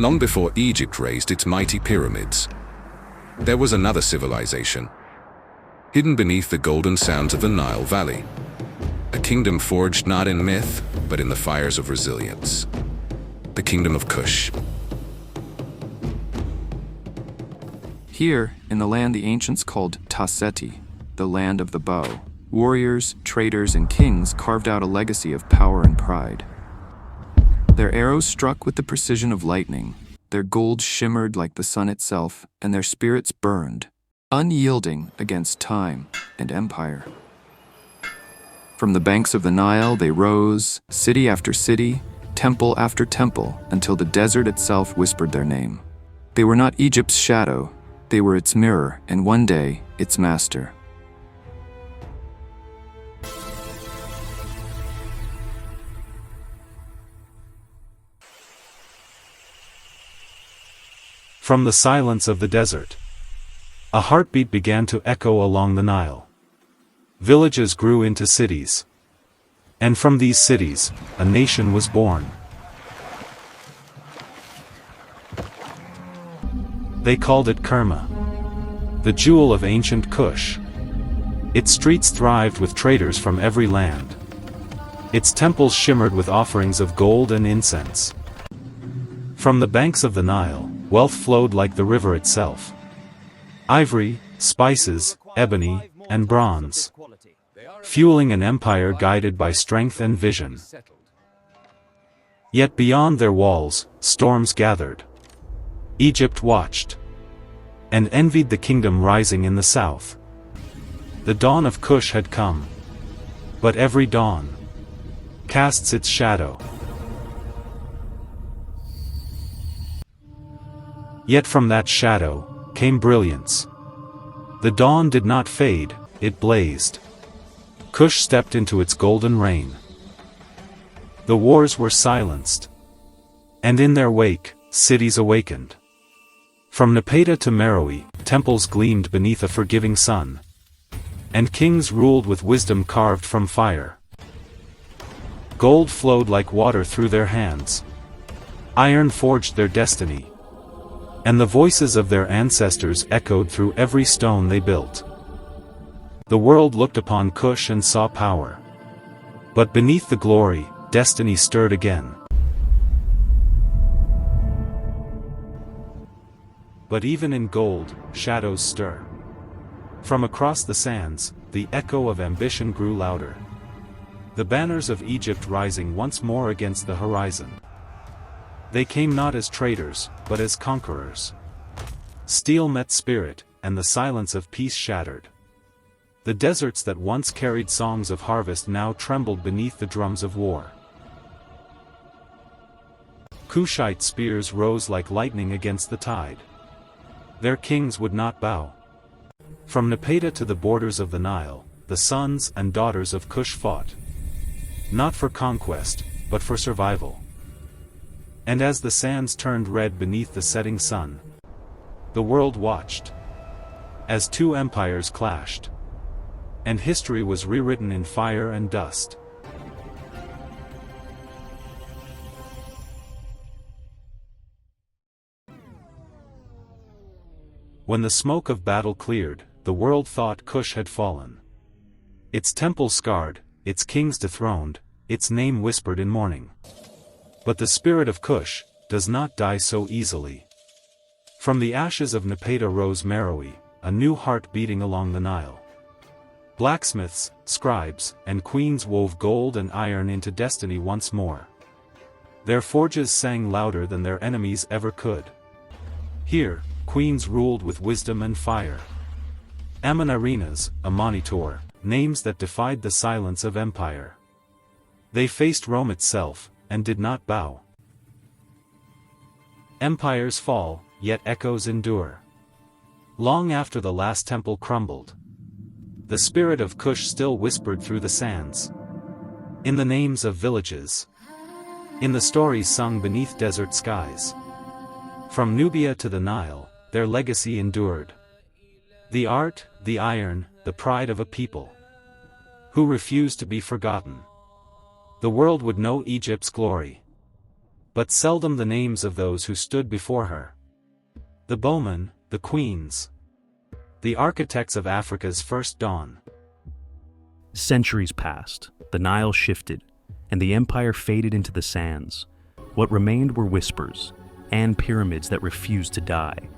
Long before Egypt raised its mighty pyramids, there was another civilization, hidden beneath the golden sands of the Nile Valley. A kingdom forged not in myth, but in the fires of resilience. The Kingdom of Kush. Here, in the land the ancients called Taseti, the land of the bow, warriors, traders, and kings carved out a legacy of power and pride. Their arrows struck with the precision of lightning, their gold shimmered like the sun itself, and their spirits burned, unyielding against time and empire. From the banks of the Nile they rose, city after city, temple after temple, until the desert itself whispered their name. They were not Egypt's shadow, they were its mirror, and one day, its master. From the silence of the desert, a heartbeat began to echo along the Nile. Villages grew into cities. And from these cities, a nation was born. They called it Kerma, the jewel of ancient Kush. Its streets thrived with traders from every land. Its temples shimmered with offerings of gold and incense. From the banks of the Nile, wealth flowed like the river itself. Ivory, spices, ebony, and bronze, fueling an empire guided by strength and vision. Yet beyond their walls, storms gathered. Egypt watched and envied the kingdom rising in the south. The dawn of Kush had come. But every dawn casts its shadow. Yet from that shadow came brilliance. The dawn did not fade, it blazed. Kush stepped into its golden reign. The wars were silenced. And in their wake, cities awakened. From Nepeta to Meroë, temples gleamed beneath a forgiving sun. And kings ruled with wisdom carved from fire. Gold flowed like water through their hands. Iron forged their destiny. And the voices of their ancestors echoed through every stone they built. The world looked upon Kush and saw power. But beneath the glory, destiny stirred again. But even in gold, shadows stir. From across the sands, the echo of ambition grew louder. The banners of Egypt rising once more against the horizon. They came not as traders, but as conquerors. Steel met spirit, and the silence of peace shattered. The deserts that once carried songs of harvest now trembled beneath the drums of war. Kushite spears rose like lightning against the tide. Their kings would not bow. From Nepeta to the borders of the Nile, the sons and daughters of Kush fought. Not for conquest, but for survival. And as the sands turned red beneath the setting sun, the world watched. As two empires clashed. And history was rewritten in fire and dust. When the smoke of battle cleared, the world thought Kush had fallen. Its temples scarred, its kings dethroned, its name whispered in mourning. But the spirit of Kush does not die so easily. From the ashes of Nepeta rose Meroë, a new heart beating along the Nile. Blacksmiths, scribes, and queens wove gold and iron into destiny once more. Their forges sang louder than their enemies ever could. Here, queens ruled with wisdom and fire. Amen-Arenas, a monitor, names that defied the silence of empire. They faced Rome itself, and did not bow. Empires fall, yet echoes endure. Long after the last temple crumbled, the spirit of Kush still whispered through the sands. In the names of villages. In the stories sung beneath desert skies. From Nubia to the Nile, their legacy endured. The art, the iron, the pride of a people who refused to be forgotten. The world would know Egypt's glory. but seldom the names of those who stood before her. The bowmen, the queens, the architects of Africa's first dawn. Centuries passed, the Nile shifted, and the empire faded into the sands. What remained were whispers, and pyramids that refused to die.